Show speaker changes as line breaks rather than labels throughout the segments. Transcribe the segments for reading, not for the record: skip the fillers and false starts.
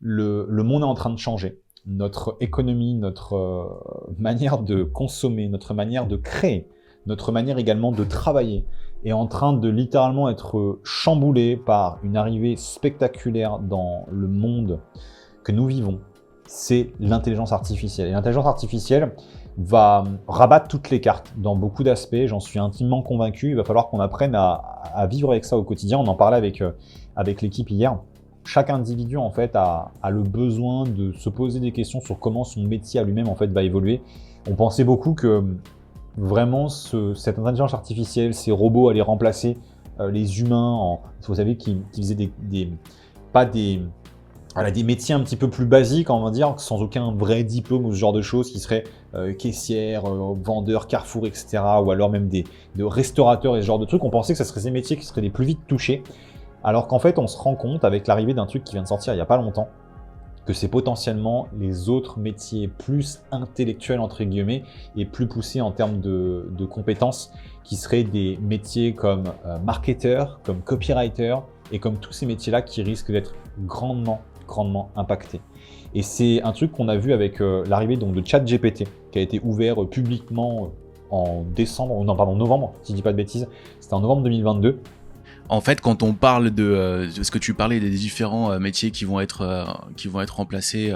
le monde est en train de changer. Notre économie, notre manière de consommer, notre manière de créer, notre manière également de travailler est en train de littéralement être chamboulée par une arrivée spectaculaire dans le monde que nous vivons. C'est l'intelligence artificielle. Et l'intelligence artificielle va rabattre toutes les cartes dans beaucoup d'aspects, j'en suis intimement convaincu. Il va falloir qu'on apprenne à vivre avec ça au quotidien. On en parlait avec l'équipe hier. Chaque individu en fait a le besoin de se poser des questions sur comment son métier à lui-même en fait va évoluer. On pensait beaucoup que vraiment cette intelligence artificielle, ces robots allaient remplacer les humains, vous savez, qui faisaient des métiers un petit peu plus basiques, on va dire, sans aucun vrai diplôme ou ce genre de choses, qui seraient caissières, vendeurs, Carrefour, etc. Ou alors même de restaurateurs et ce genre de trucs. On pensait que ce seraient ces métiers qui seraient les plus vite touchés. Alors qu'en fait, on se rend compte, avec l'arrivée d'un truc qui vient de sortir il n'y a pas longtemps, que c'est potentiellement les autres métiers plus intellectuels, entre guillemets, et plus poussés en termes de compétences, qui seraient des métiers comme marketeur, comme copywriter, et comme tous ces métiers-là qui risquent d'être grandement impactés. Et c'est un truc qu'on a vu avec l'arrivée donc de ChatGPT, qui a été ouvert publiquement en novembre, si je dis pas de bêtises, c'était en novembre 2022.
En fait, quand on parle de ce que tu parlais des différents métiers qui vont être remplacés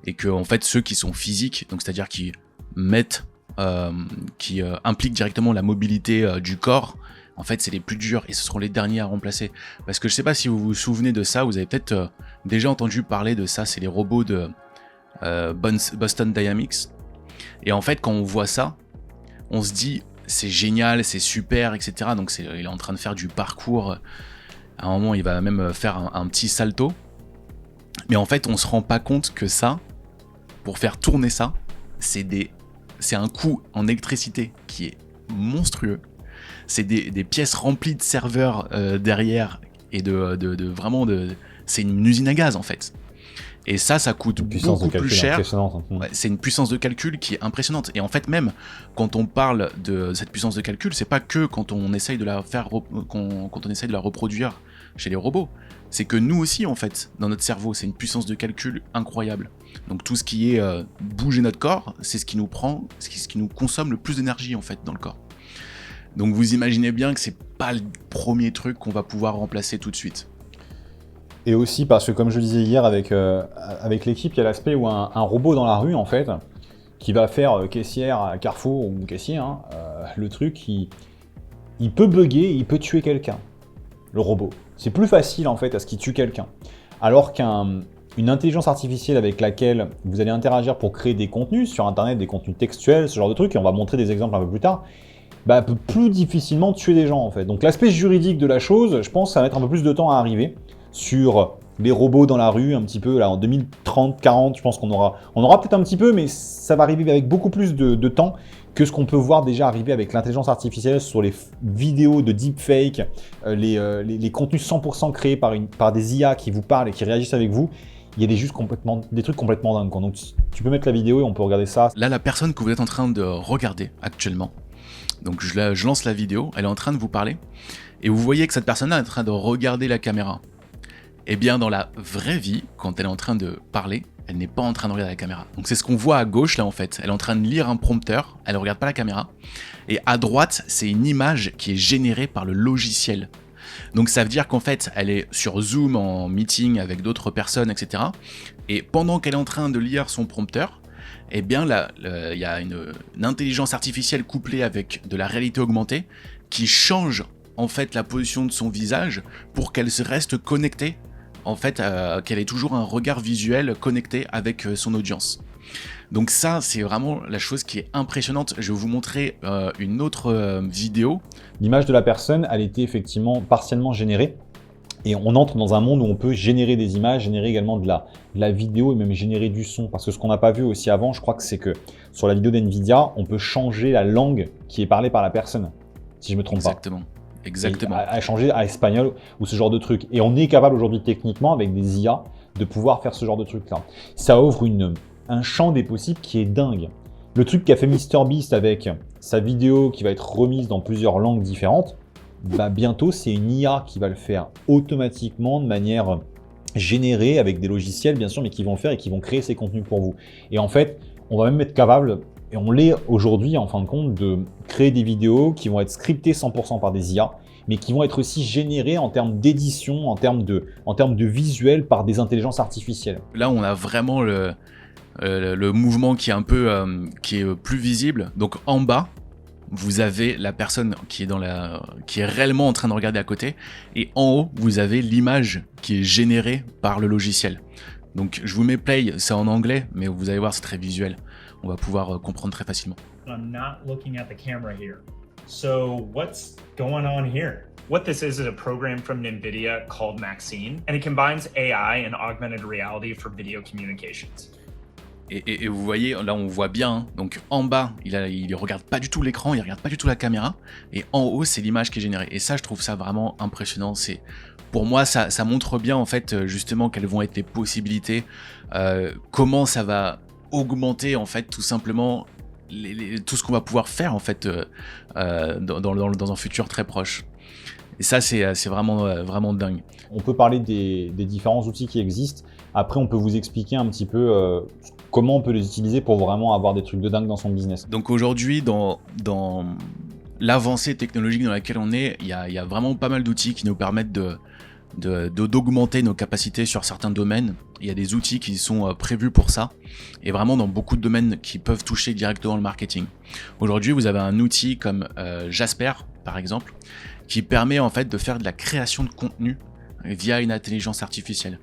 et que en fait ceux qui sont physiques, donc c'est-à-dire qui impliquent directement la mobilité du corps, en fait c'est les plus durs et ce seront les derniers à remplacer. Parce que je sais pas si vous vous souvenez de ça, vous avez peut-être déjà entendu parler de ça, c'est les robots de Boston Dynamics. Et en fait quand on voit ça, on se dit c'est génial, c'est super, etc. Donc il est en train de faire du parcours. À un moment, il va même faire un petit salto. Mais en fait, on se rend pas compte que ça, pour faire tourner ça, c'est un coût en électricité qui est monstrueux. C'est des pièces remplies de serveurs derrière et c'est une usine à gaz en fait. Et ça coûte beaucoup plus cher. Ouais, c'est une puissance de calcul qui est impressionnante. Et en fait, même quand on parle de cette puissance de calcul, c'est pas que quand on essaye de la reproduire chez les robots. C'est que nous aussi, en fait, dans notre cerveau, c'est une puissance de calcul incroyable. Donc tout ce qui est bouger notre corps, c'est ce qui nous consomme le plus d'énergie en fait dans le corps. Donc vous imaginez bien que c'est pas le premier truc qu'on va pouvoir remplacer tout de suite.
Et aussi parce que, comme je disais hier avec l'équipe, il y a l'aspect où un robot dans la rue, en fait, qui va faire caissière à Carrefour ou caissier, le truc, il peut bugger, il peut tuer quelqu'un, le robot. C'est plus facile, en fait, à ce qu'il tue quelqu'un. Alors qu'une intelligence artificielle avec laquelle vous allez interagir pour créer des contenus sur Internet, des contenus textuels, ce genre de trucs, et on va montrer des exemples un peu plus tard, peut plus difficilement tuer des gens, en fait. Donc l'aspect juridique de la chose, je pense que ça va mettre un peu plus de temps à arriver. Sur les robots dans la rue, un petit peu, là, en 2030, 40, je pense qu'on aura peut-être un petit peu, mais ça va arriver avec beaucoup plus de temps que ce qu'on peut voir déjà arriver avec l'intelligence artificielle sur les vidéos de deepfake, les contenus 100% créés par des IA qui vous parlent et qui réagissent avec vous. Il y a des trucs complètement dingues, quoi. Donc tu peux mettre la vidéo et on peut regarder ça.
Là, la personne que vous êtes en train de regarder actuellement, donc je lance la vidéo, elle est en train de vous parler, et vous voyez que cette personne-là est en train de regarder la caméra. Eh bien, dans la vraie vie, quand elle est en train de parler, elle n'est pas en train de regarder la caméra. Donc c'est ce qu'on voit à gauche là en fait. Elle est en train de lire un prompteur, elle ne regarde pas la caméra. Et à droite, c'est une image qui est générée par le logiciel. Donc ça veut dire qu'en fait, elle est sur Zoom en meeting avec d'autres personnes, etc. Et pendant qu'elle est en train de lire son prompteur, eh bien il y a une intelligence artificielle couplée avec de la réalité augmentée qui change en fait la position de son visage pour qu'elle reste connectée. En fait, qu'elle ait toujours un regard visuel connecté avec son audience. Donc ça, c'est vraiment la chose qui est impressionnante. Je vais vous montrer une autre vidéo.
L'image de la personne, elle était effectivement partiellement générée. Et on entre dans un monde où on peut générer des images, générer également de la vidéo et même générer du son. Parce que ce qu'on n'a pas vu aussi avant, je crois que c'est que sur la vidéo d'NVIDIA, on peut changer la langue qui est parlée par la personne, si je ne me trompe pas.
Exactement.
À changer à espagnol ou ce genre de truc. Et on est capable aujourd'hui techniquement avec des IA de pouvoir faire ce genre de truc-là. Ça ouvre un champ des possibles qui est dingue. Le truc qu'a fait MrBeast avec sa vidéo qui va être remise dans plusieurs langues différentes, bientôt c'est une IA qui va le faire automatiquement de manière générés avec des logiciels, bien sûr, mais qui vont le faire et qui vont créer ces contenus pour vous. Et en fait, on va même être capable, et on l'est aujourd'hui en fin de compte, de créer des vidéos qui vont être scriptées 100% par des IA, mais qui vont être aussi générées en termes d'édition, en termes de visuel par des intelligences artificielles.
Là, on a vraiment le mouvement qui est un peu qui est plus visible. Donc en bas, vous avez la personne qui est réellement en train de regarder à côté, et en haut, vous avez l'image qui est générée par le logiciel. Donc je vous mets play, c'est en anglais, mais vous allez voir, c'est très visuel. On va pouvoir comprendre très facilement.
I'm not looking at the camera here. So what's going on here? What this is a program from NVIDIA called Maxine, and it combines AI and augmented reality for video communications.
Et vous voyez, là on voit bien, hein. Donc en bas, il regarde pas du tout l'écran, il regarde pas du tout la caméra, et en haut, c'est l'image qui est générée. Et ça, je trouve ça vraiment impressionnant. Pour moi, ça montre bien en fait justement quelles vont être les possibilités, comment ça va augmenter en fait tout simplement tout ce qu'on va pouvoir faire en fait dans un futur très proche. Et ça, c'est vraiment dingue.
On peut parler des différents outils qui existent. Après, on peut vous expliquer un petit peu comment on peut les utiliser pour vraiment avoir des trucs de dingue dans son business.
Donc aujourd'hui, dans l'avancée technologique dans laquelle on est, il y a vraiment pas mal d'outils qui nous permettent d'augmenter nos capacités sur certains domaines. Il y a des outils qui sont prévus pour ça, et vraiment dans beaucoup de domaines qui peuvent toucher directement le marketing. Aujourd'hui, vous avez un outil comme Jasper, par exemple, qui permet en fait de faire de la création de contenu via une intelligence artificielle.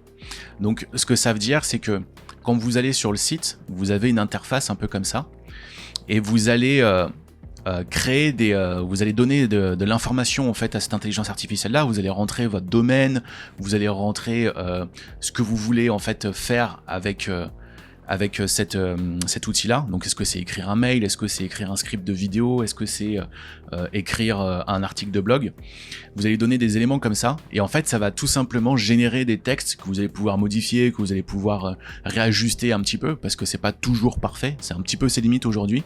Donc ce que ça veut dire, c'est que quand vous allez sur le site, vous avez une interface un peu comme ça, et vous allez vous allez donner de l'information en fait à cette intelligence artificielle là. Vous allez rentrer votre domaine, vous allez rentrer ce que vous voulez en fait faire avec cet outil-là. Donc est-ce que c'est écrire un mail, est-ce que c'est écrire un script de vidéo, est-ce que c'est écrire un article de blog. Vous allez donner des éléments comme ça, et en fait ça va tout simplement générer des textes que vous allez pouvoir modifier, que vous allez pouvoir réajuster un petit peu, parce que c'est pas toujours parfait, c'est un petit peu ses limites aujourd'hui.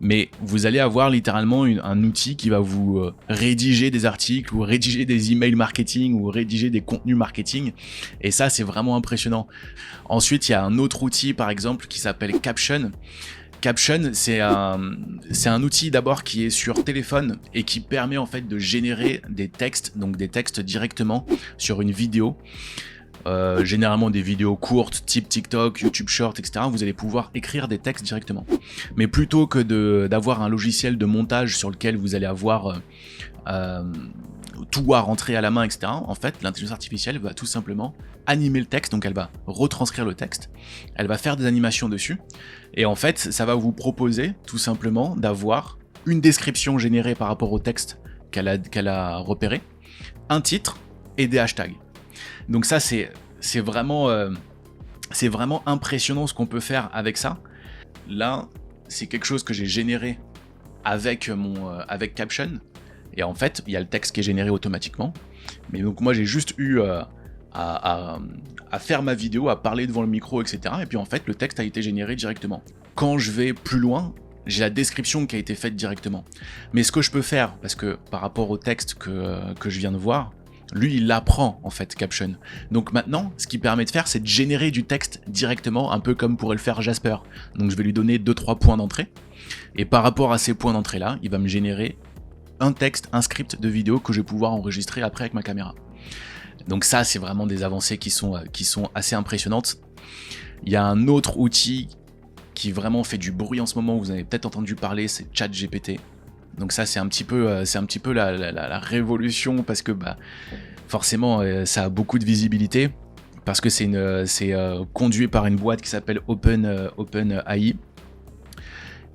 Mais vous allez avoir littéralement un outil qui va vous rédiger des articles, ou rédiger des emails marketing, ou rédiger des contenus marketing. Et ça, c'est vraiment impressionnant. Ensuite, il y a un autre outil, par exemple, qui s'appelle Caption. Caption, c'est un outil d'abord qui est sur téléphone et qui permet en fait de générer des textes, donc des textes directement sur une vidéo. Généralement des vidéos courtes type TikTok, YouTube Short, etc. Vous allez pouvoir écrire des textes directement. Mais plutôt que d'avoir un logiciel de montage sur lequel vous allez avoir tout à rentrer à la main, etc. En fait, l'intelligence artificielle va tout simplement animer le texte, donc elle va retranscrire le texte, elle va faire des animations dessus, et en fait, ça va vous proposer tout simplement d'avoir une description générée par rapport au texte qu'elle a repéré, un titre et des hashtags. Donc ça, c'est vraiment impressionnant ce qu'on peut faire avec ça. Là, c'est quelque chose que j'ai généré avec Caption. Et en fait, il y a le texte qui est généré automatiquement. Mais donc moi, j'ai juste eu à faire ma vidéo, à parler devant le micro, etc. Et puis en fait, le texte a été généré directement. Quand je vais plus loin, j'ai la description qui a été faite directement. Mais ce que je peux faire, parce que par rapport au texte que je viens de voir, lui, il apprend en fait Caption. Donc maintenant, ce qu'il permet de faire, c'est de générer du texte directement, un peu comme pourrait le faire Jasper. Donc je vais lui donner 2-3 points d'entrée, et par rapport à ces points d'entrée là, il va me générer un texte, un script de vidéo que je vais pouvoir enregistrer après avec ma caméra. Donc ça, c'est vraiment des avancées qui sont assez impressionnantes. Il y a un autre outil qui vraiment fait du bruit en ce moment, vous avez peut-être entendu parler, c'est ChatGPT. Donc ça, c'est un petit peu la révolution, parce que forcément ça a beaucoup de visibilité, parce que c'est conduit par une boîte qui s'appelle OpenAI.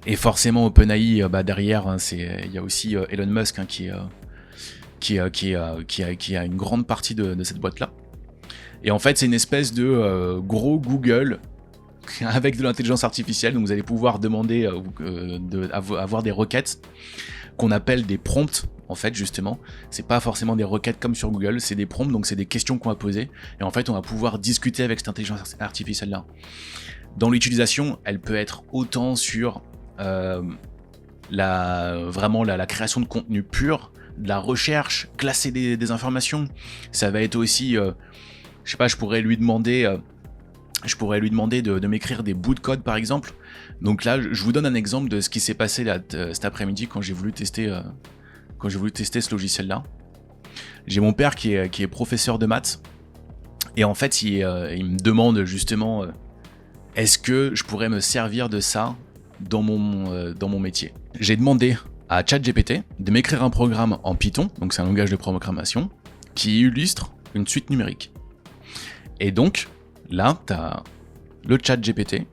Et forcément OpenAI, derrière, hein, il y a aussi Elon Musk, hein, qui a une grande partie de cette boîte là. Et en fait, c'est une espèce de gros Google avec de l'intelligence artificielle. Donc vous allez pouvoir demander avoir des requêtes qu'on appelle des prompts. En fait, justement, c'est pas forcément des requêtes comme sur Google, c'est des prompts, donc c'est des questions qu'on va poser, et en fait on va pouvoir discuter avec cette intelligence artificielle là. Dans l'utilisation, elle peut être autant sur la création de contenu pur, de la recherche, classer des informations. Ça va être aussi Je sais pas, je pourrais lui demander de m'écrire des bouts de code par exemple. Donc là, je vous donne un exemple de ce qui s'est passé là, cet après-midi quand j'ai voulu tester ce logiciel-là. J'ai mon père qui est professeur de maths. Et en fait, il me demande justement est-ce que je pourrais me servir de ça dans mon métier. J'ai demandé à ChatGPT de m'écrire un programme en Python, donc c'est un langage de programmation, qui illustre une suite numérique. Et donc, là, tu as le ChatGPT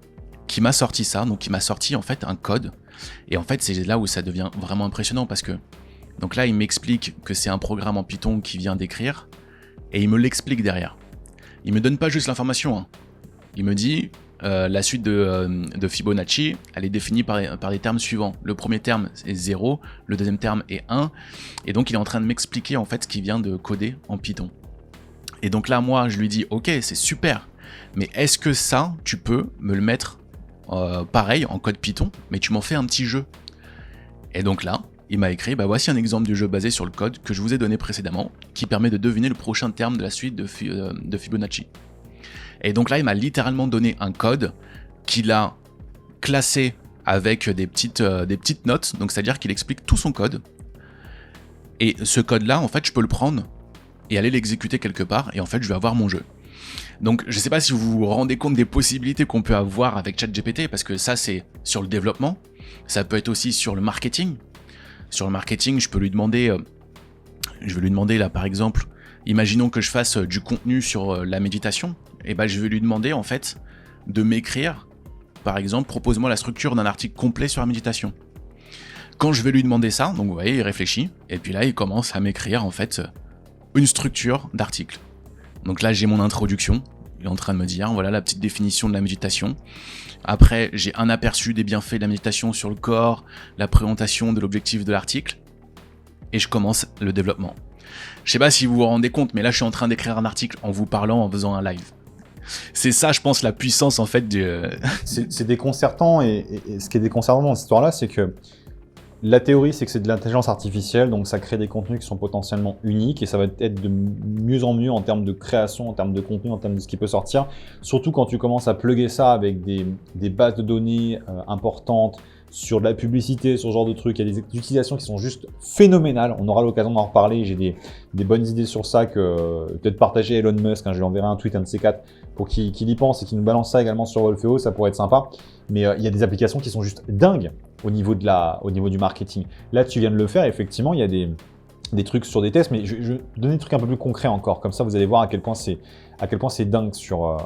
qui m'a sorti ça, donc qui m'a sorti en fait un code. Et en fait, c'est là où ça devient vraiment impressionnant parce que, donc là, il m'explique que c'est un programme en Python qu'il vient d'écrire, et il me l'explique derrière. Il me donne pas juste l'information, hein. Il me dit la suite de Fibonacci, elle est définie par les termes suivants. Le premier terme est 0, le deuxième terme est 1, et donc il est en train de m'expliquer en fait ce qu'il vient de coder en Python. Et donc là, moi, je lui dis, ok, c'est super, mais est-ce que ça, tu peux me le mettre pareil en code Python, mais tu m'en fais un petit jeu? Et donc là, il m'a écrit, bah voici un exemple du jeu basé sur le code que je vous ai donné précédemment, qui permet de deviner le prochain terme de la suite de Fibonacci. Et donc là, il m'a littéralement donné un code qu'il a classé avec des petites notes, donc c'est-à-dire qu'il explique tout son code. Et ce code-là, en fait, je peux le prendre et aller l'exécuter quelque part, et en fait, je vais avoir mon jeu. Donc, je ne sais pas si vous vous rendez compte des possibilités qu'on peut avoir avec ChatGPT, parce que ça, c'est sur le développement, ça peut être aussi sur le marketing. Sur le marketing, je vais lui demander là, par exemple, imaginons que je fasse du contenu sur la méditation, et ben, je vais lui demander, en fait, de m'écrire, par exemple, propose-moi la structure d'un article complet sur la méditation. Quand je vais lui demander ça, donc vous voyez, il réfléchit, et puis là, il commence à m'écrire, en fait, une structure d'article. Donc là, j'ai mon introduction. Il est en train de me dire, voilà la petite définition de la méditation. Après, j'ai un aperçu des bienfaits de la méditation sur le corps, la présentation de l'objectif de l'article. Et je commence le développement. Je sais pas si vous vous rendez compte, mais là, je suis en train d'écrire un article en vous parlant, en faisant un live. C'est ça, je pense, la puissance, en fait, du...
C'est déconcertant, et ce qui est déconcertant dans cette histoire-là, c'est que la théorie, c'est que c'est de l'intelligence artificielle, donc ça crée des contenus qui sont potentiellement uniques, et ça va être de mieux en mieux en termes de création, en termes de contenu, en termes de ce qui peut sortir. Surtout quand tu commences à plugger ça avec des bases de données importantes, sur de la publicité, sur ce genre de trucs. Il y a des utilisations qui sont juste phénoménales. On aura l'occasion d'en reparler. J'ai des bonnes idées sur ça que peut-être partager Elon Musk. Hein, je lui enverrai un tweet, un de ces quatre, pour qu'il y pense et qu'il nous balance ça également sur Wolfeo. Ça pourrait être sympa. Mais il y a des applications qui sont juste dingues au niveau du marketing. Là, tu viens de le faire. Effectivement, il y a des trucs sur des tests, mais je vais donner des trucs un peu plus concrets encore. Comme ça, vous allez voir à quel point c'est dingue sur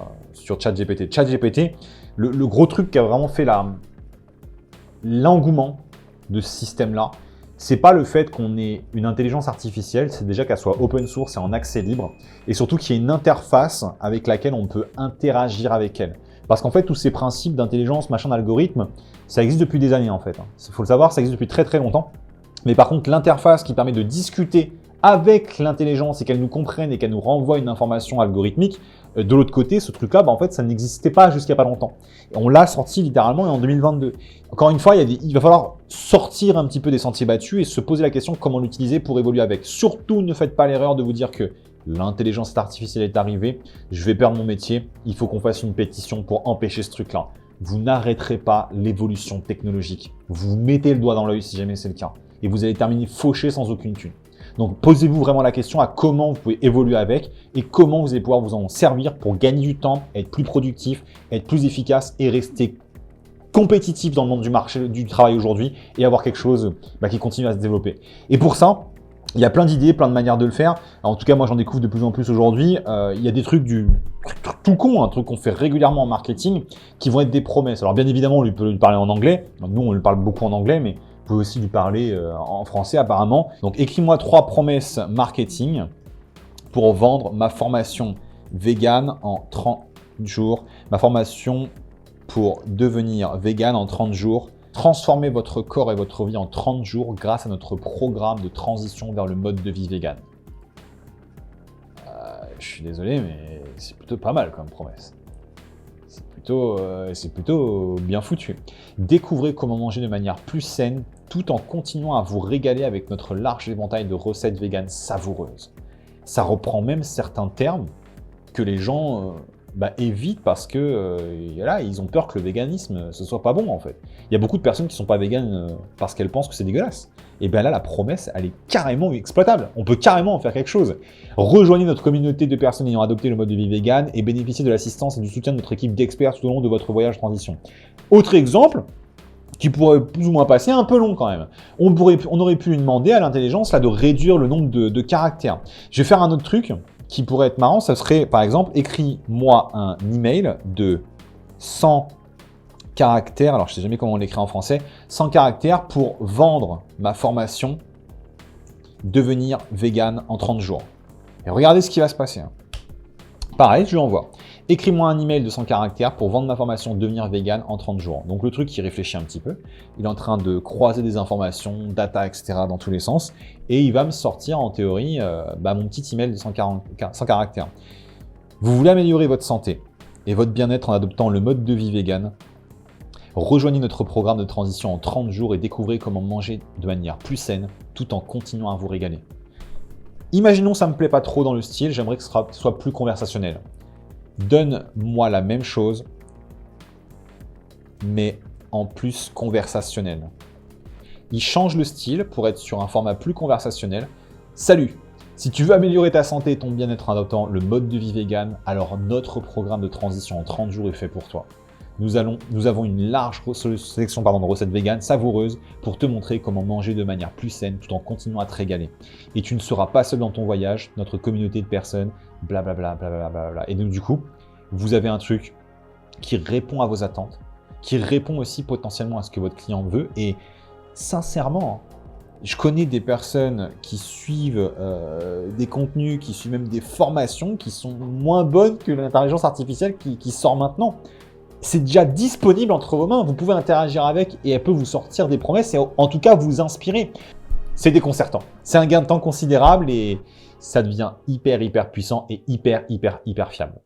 ChatGPT. ChatGPT, le gros truc qui a vraiment fait l'engouement de ce système-là, c'est pas le fait qu'on ait une intelligence artificielle, c'est déjà qu'elle soit open source et en accès libre, et surtout qu'il y ait une interface avec laquelle on peut interagir avec elle. Parce qu'en fait, tous ces principes d'intelligence, machin, d'algorithme, ça existe depuis des années en fait. Il faut le savoir, ça existe depuis très très longtemps. Mais par contre, l'interface qui permet de discuter avec l'intelligence et qu'elle nous comprenne et qu'elle nous renvoie une information algorithmique, de l'autre côté, ce truc-là, en fait, ça n'existait pas jusqu'à pas longtemps. Et on l'a sorti littéralement en 2022. Encore une fois, il va falloir sortir un petit peu des sentiers battus et se poser la question comment l'utiliser pour évoluer avec. Surtout, ne faites pas l'erreur de vous dire que l'intelligence artificielle est arrivée, je vais perdre mon métier, il faut qu'on fasse une pétition pour empêcher ce truc-là. Vous n'arrêterez pas l'évolution technologique. Vous mettez le doigt dans l'œil si jamais c'est le cas. Et vous allez terminer fauché sans aucune thune. Donc, posez-vous vraiment la question à comment vous pouvez évoluer avec et comment vous allez pouvoir vous en servir pour gagner du temps, être plus productif, être plus efficace et rester compétitif dans le monde du marché du travail aujourd'hui et avoir quelque chose qui continue à se développer. Et pour ça, il y a plein d'idées, plein de manières de le faire. Alors, en tout cas, moi, j'en découvre de plus en plus aujourd'hui. Il y a des trucs tout con, un truc qu'on fait régulièrement en marketing, qui vont être des promesses. Alors, bien évidemment, on peut lui parler en anglais. Nous, on lui parle beaucoup en anglais, mais vous pouvez aussi lui parler en français apparemment. Donc, écris-moi 3 promesses marketing pour vendre ma formation vegan en 30 jours. Ma formation pour devenir vegan en 30 jours. Transformer votre corps et votre vie en 30 jours grâce à notre programme de transition vers le mode de vie vegan. Je suis désolé, mais c'est plutôt pas mal comme promesse. C'est plutôt bien foutu. Découvrez comment manger de manière plus saine tout en continuant à vous régaler avec notre large éventail de recettes véganes savoureuses. Ça reprend même certains termes que les gens évitent parce que là, ils ont peur que le véganisme ce soit pas bon en fait. Il y a beaucoup de personnes qui sont pas véganes parce qu'elles pensent que c'est dégueulasse. Et bien là, la promesse, elle est carrément exploitable. On peut carrément en faire quelque chose. Rejoignez notre communauté de personnes ayant adopté le mode de vie vegan et bénéficiez de l'assistance et du soutien de notre équipe d'experts tout au long de votre voyage transition. Autre exemple, qui pourrait plus ou moins passer, un peu long quand même. On aurait pu lui demander à l'intelligence là de réduire le nombre de caractères. Je vais faire un autre truc qui pourrait être marrant, ça serait par exemple, écris-moi un email de 100 caractères, alors je sais jamais comment on l'écrit en français, 100 caractères pour vendre ma formation devenir vegan en 30 jours. Et regardez ce qui va se passer. Pareil, je lui envoie. Écris-moi un email de 100 caractères pour vendre ma formation devenir vegan en 30 jours. Donc le truc, il réfléchit un petit peu. Il est en train de croiser des informations, data, etc. dans tous les sens. Et il va me sortir en théorie mon petit email de 100 caractères. Vous voulez améliorer votre santé et votre bien-être en adoptant le mode de vie vegan. Rejoignez notre programme de transition en 30 jours et découvrez comment manger de manière plus saine tout en continuant à vous régaler. Imaginons ça me plaît pas trop dans le style, j'aimerais que ce soit plus conversationnel. Donne-moi la même chose, mais en plus conversationnel. Il change le style pour être sur un format plus conversationnel. Salut! Si tu veux améliorer ta santé et ton bien-être en adoptant le mode de vie vegan, alors notre programme de transition en 30 jours est fait pour toi. Nous avons une large sélection de recettes véganes savoureuses pour te montrer comment manger de manière plus saine tout en continuant à te régaler. Et tu ne seras pas seul dans ton voyage, notre communauté de personnes, blablabla, blablabla. Et donc du coup, vous avez un truc qui répond à vos attentes, qui répond aussi potentiellement à ce que votre client veut. Et sincèrement, je connais des personnes qui suivent des contenus, qui suivent même des formations qui sont moins bonnes que l'intelligence artificielle qui sort maintenant. C'est déjà disponible entre vos mains, vous pouvez interagir avec et elle peut vous sortir des promesses et en tout cas vous inspirer. C'est déconcertant. C'est un gain de temps considérable et ça devient hyper puissant et hyper fiable.